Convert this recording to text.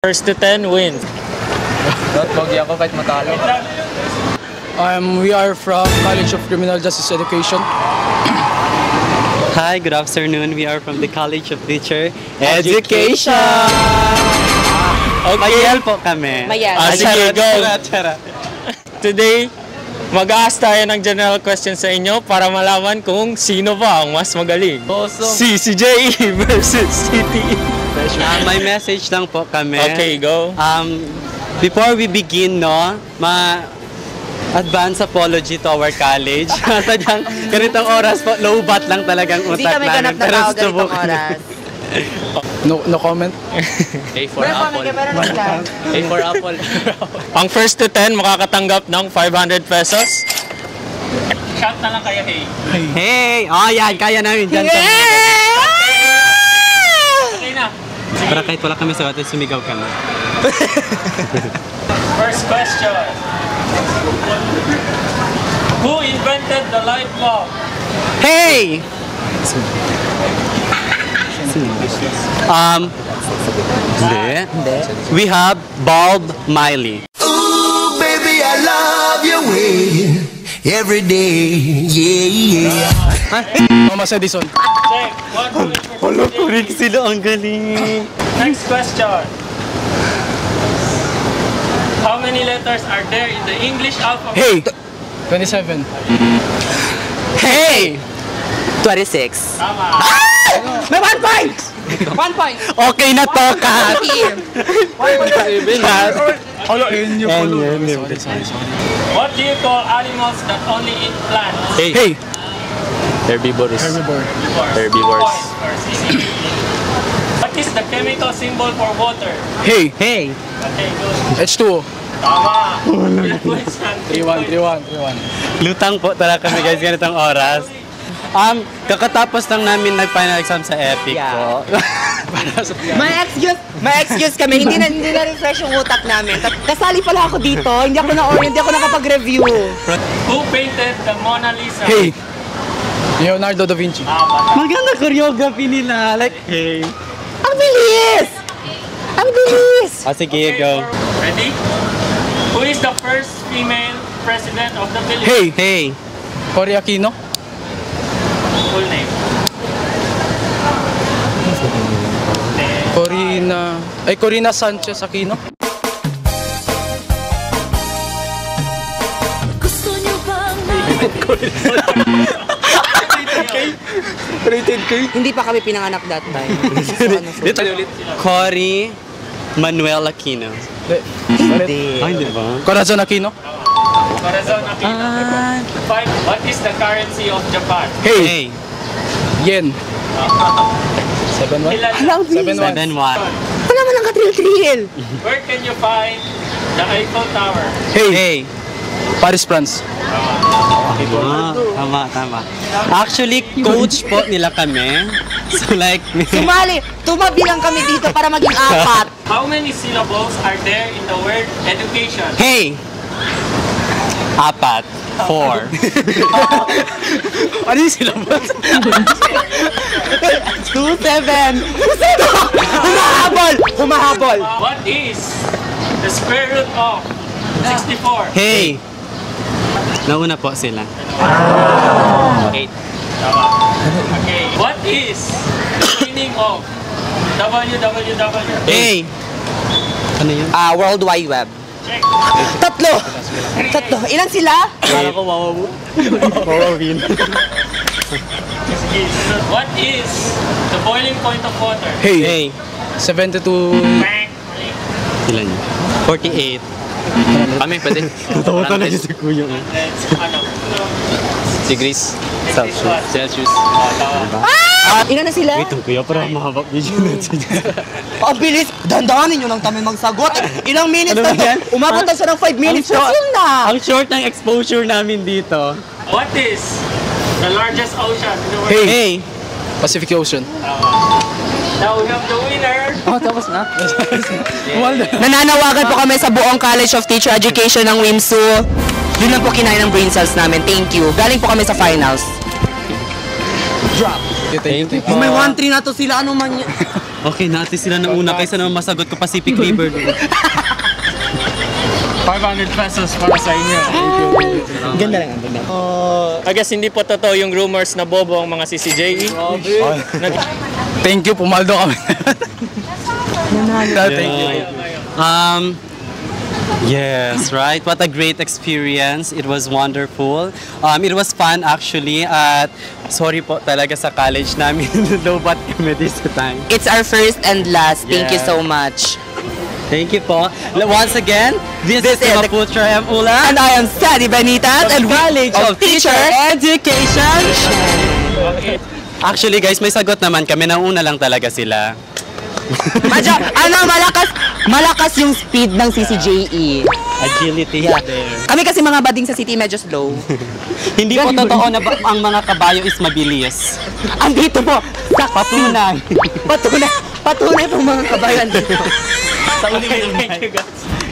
First to 10 wins. Pogi ako kahit matalo. We are from College of Criminal Justice Education. Hi, good afternoon. We are from the College of Teacher Education. Okay. Mayel po kami. Mayel. Sige, go. Tara. Today, mag-aas tayo ng general question sa inyo para malaman kung sino ba ang mas magaling. CCJE versus CTE. May message lang po kami. Okay, go. Before we begin, no, advance apology to our college. Sadyang ganitong oras po, low bat lang talagang Hindi utak kami namin. ganap na tao ganitong oras. No comment. A for apple. A for apple. Ang first to 10 makakatanggap ng 500 pesos. Shot na lang kayo, hey. Hey! Oh, yan. Kaya namin dyan. Okay na. Para kahit wala kami sa atin, sumigaw ka na. First question. Who invented the light bulb? Hey! Hindi. We have Bob Miley. Ooh, baby, I love your way every day. Yeah. Thomas Edison. Check. Wala ko rin sila, ang galing. Next question. How many letters are there in the English alphabet? Hey! 27. Hey! 26. Tama. May 1 point! 1 point. Okay na to, Kat! What do you call animals that only eat plants? Hey! Herbivores. Herbivore. Herbivores. What is the chemical symbol for water? Hey! Hey! Okay, good. H2O. Tama. Ilan points yan? 3-1. Lutang po talaga kami guys ganitong oras. Kakatapos lang namin nag-final exam sa EPIC po. May excuse kami. Hindi na refresh yung utak namin. Kasali pala ako dito. Hindi ako nakapag-review. Who painted the Mona Lisa? Hey! Leonardo da Vinci. Tama. Maganda choreography nila. Like, hey. Ang bilis! Ang bilis! Sige, go. Ready? Who is the first female president of the Philippines? Hey! Hey. Cory Aquino. Full name. Corina Sanchez Aquino. Gusto niyo bang Rated K. Hindi pa kami pinanganak that time. Dito ulit. Cory Manuel Aquino. Hindi. Ay, hindi ba? Corazon Aquino. Corazon Aquino. What is the currency of Japan? Hey. Yen. 7-1. Alam, bilis. 7-1. Wala man ang katril-tril. Where can you find the Eiffel Tower? Hey! Paris, France. Tama. Actually, coach po nila kami. So like, Tumabi lang kami dito para maging 4. How many syllables are there in the word education? hey! 4. 4. Ano yung syllabus? 2, 7. Humahabol! What is the square root of 64? Hey! Nauna po sila. 8. Tama. Okay. What is the meaning of www? Hey! Ano yun? World Wide Web. Check. Tatlo! Ilan sila? Kala ko wawawin. What is the boiling point of water? Hey! Hey! 72. Bang. Ilan yun? 48. Kami, pwede. Tatawa talaga si Kuya. Ano? Degrees. Celsius. Tama. Ilan na sila? Wait, Kuya, parang mahaba video natin. Ang bilis! Dandanin nyo lang kami magsagot. Ilang minutes Ano na ba yan? to? Umabot na siya ng 5 minutes. Ang short. Yun na! Ang short ng exposure namin dito. What is the largest ocean in the world? Hey! Hey! Pacific Ocean. Now we have the winner. Tapos na. Nananawagan po kami sa buong College of Teacher Education ng WIMSU. Yun lang po kinain ng brain cells namin. Thank you. Galing po kami sa finals. Drop. Thank you. May 1-3 na to sila. Ano man yan? Okay, natin sila na una kaysa naman masagot ko Pacific River. 500 pesos para sa inyo. Ganda lang ang ganda. I guess hindi po totoo yung rumors na bobo ang mga CCJE. Thank you, pumaldo kami. Thank you. Yes, right. What a great experience. It was wonderful. It was fun actually at sorry po talaga sa college namin. Low-bat kami this time. It's our first and last. Thank you Yeah. so much. Thank you po. Once again, this is is the- Maputra M. Ulan. And I am Sadie Benitas and College of Teacher Education. Actually guys, may sagot naman kami. Nauna lang talaga sila. Medyo, malakas yung speed ng CCJE. Agility there. Kami kasi mga bading sa city medyo slow. Hindi po totoo na ang mga kabayo is mabilis. Andito po, Patunay. patunay pong mga kabayan dito. Thank you guys.